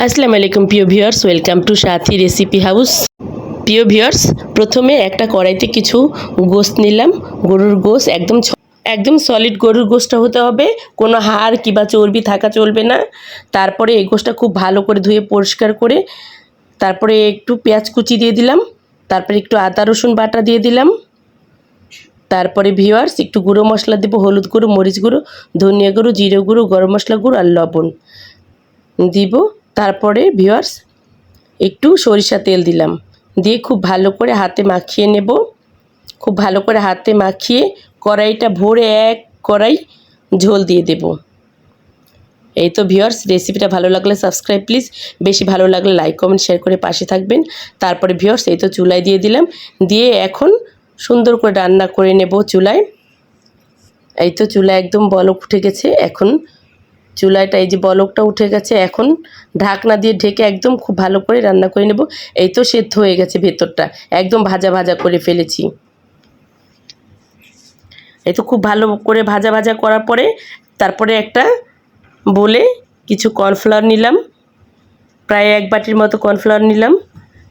আসসালামু আলাইকুম প্রিয় viewers, welcome to Sathi recipe house. প্রিয় ভিউয়ার্স, প্রথমে একটা কড়াইতে কিছু গোশত নিলাম। গরুর গোশত একদম সলিড গরুর গোশতটা হতে হবে, কোনো হাড় কিংবা চর্বি থাকা চলবে না। তারপরে এই গোশতটা খুব ভালো করে ধুয়ে পরিষ্কার করে তারপরে একটু পেঁয়াজ কুচি দিয়ে দিলাম, তারপরে একটু আদা রসুন বাটা দিয়ে দিলাম। তারপরে ভিউয়ার্স একটু গুঁড়ো মশলা দেবো, হলুদ গুঁড়ো, মরিচ গুঁড়ো, ধনিয়া গুঁড়ো, জিরে গুঁড়ো, গরম মশলা গুঁড়ো আর লবণ দিব। তারপরে ভিউয়ার্স একটু সরিষা তেল দিলাম, দিয়ে খুব ভালো করে হাতে মাখিয়ে নেব। খুব ভালো করে হাতে মাখিয়ে কড়াইটা ভরে এক কড়াই ঝোল দিয়ে দেব। এই তো ভিউয়ার্স, রেসিপিটা ভালো লাগলে সাবস্ক্রাইব প্লিজ, বেশি ভালো লাগলে লাইক কমেন্ট শেয়ার করে পাশে থাকবেন। তারপরে ভিউয়ার্স এই তো চুলায় দিয়ে দিলাম, দিয়ে এখন সুন্দর করে রান্না করে নেব চুলায়। এই তো চুলায় একদম বলক উঠে গেছে, এখন চুলাটা এই যে বলকটা উঠে গেছে, এখন ঢাকনা দিয়ে ঢেকে একদম খুব ভালো করে রান্না করে নেব। এই তো সেদ্ধ হয়ে গেছে, ভেতরটা একদম ভাজা ভাজা করে ফেলেছি। এই তো খুব ভালো করে ভাজা ভাজা করার পরে তারপরে একটা বলে কিছু কর্নফ্লাওয়ার নিলাম, প্রায় 1 বাটির মতো কর্নফ্লাওয়ার নিলাম।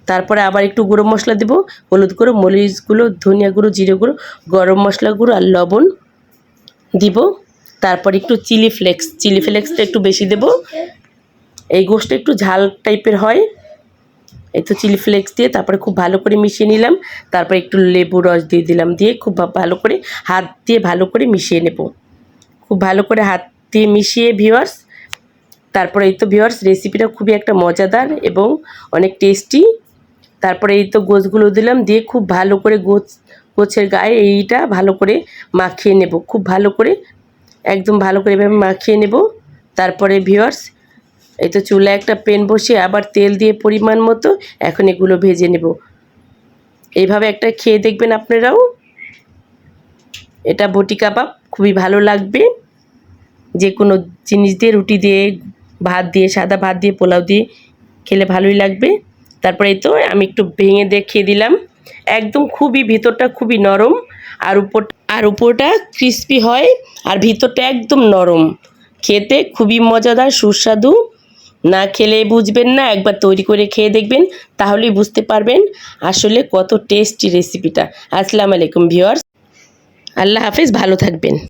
তারপরে আবার একটু গুঁড়ো মশলা দেবো, হলুদ গুঁড়ো, মরিচ গুঁড়ো, ধনিয়া গুঁড়ো, জিরে গুঁড়ো, গরম মশলা গুঁড়ো আর লবণ দিব। তারপর একটু চিলি ফ্লেক্সটা একটু বেশি দেব, এই গোশতটা একটু ঝাল টাইপের হয়। এই তো চিলি ফ্লেক্স দিয়ে তারপরে খুব ভালো করে মিশিয়ে নিলাম। তারপর একটু লেবু রস দিয়ে দিলাম, দিয়ে খুব ভালো করে হাত দিয়ে ভালো করে মিশিয়ে নেব। খুব ভালো করে হাত দিয়ে মিশিয়ে ভিউয়ার্স, তারপরে এই তো ভিউয়ার্স রেসিপিটা খুবই একটা মজাদার এবং অনেক টেস্টি। তারপরে এই তো গোছগুলো দিলাম, দিয়ে খুব ভালো করে গোছের গায়ে এইটা ভালো করে মাখিয়ে নেব, খুব ভালো করে একদম ভালো করে এভাবে মাখিয়ে নেব। তারপরে ভিউয়ার্স এই তো চুলায় একটা প্যান বসিয়ে আবার তেল দিয়ে পরিমাণ মতো এখন এগুলো ভেজে নেব। এইভাবে একটা খেয়ে দেখবেন আপনারাও, এটা বটি কাবাব খুবই ভালো লাগবে। যে কোনো জিনিস দিয়ে, রুটি দিয়ে, ভাত দিয়ে, সাদা ভাত দিয়ে, পোলাও দিয়ে খেলে ভালোই লাগবে। তারপরে এই তো আমি একটু ভেঙে দেখিয়ে দিলাম, একদম খুবই ভিতরটা খুবই নরম আর উপরটা ক্রিস্পি হয় আর ভিতরটা একদম নরম, খেতে খুবই মজাদার সুস্বাদু। না খেলে বুঝবেন না, একবার তৈরি করে খেয়ে দেখবেন, তাহলেই বুঝতে পারবেন আসলে কত টেস্টি রেসিপিটা। আসসালামু আলাইকুম ভিউয়ার্স, আল্লাহ হাফেজ, ভালো থাকবেন।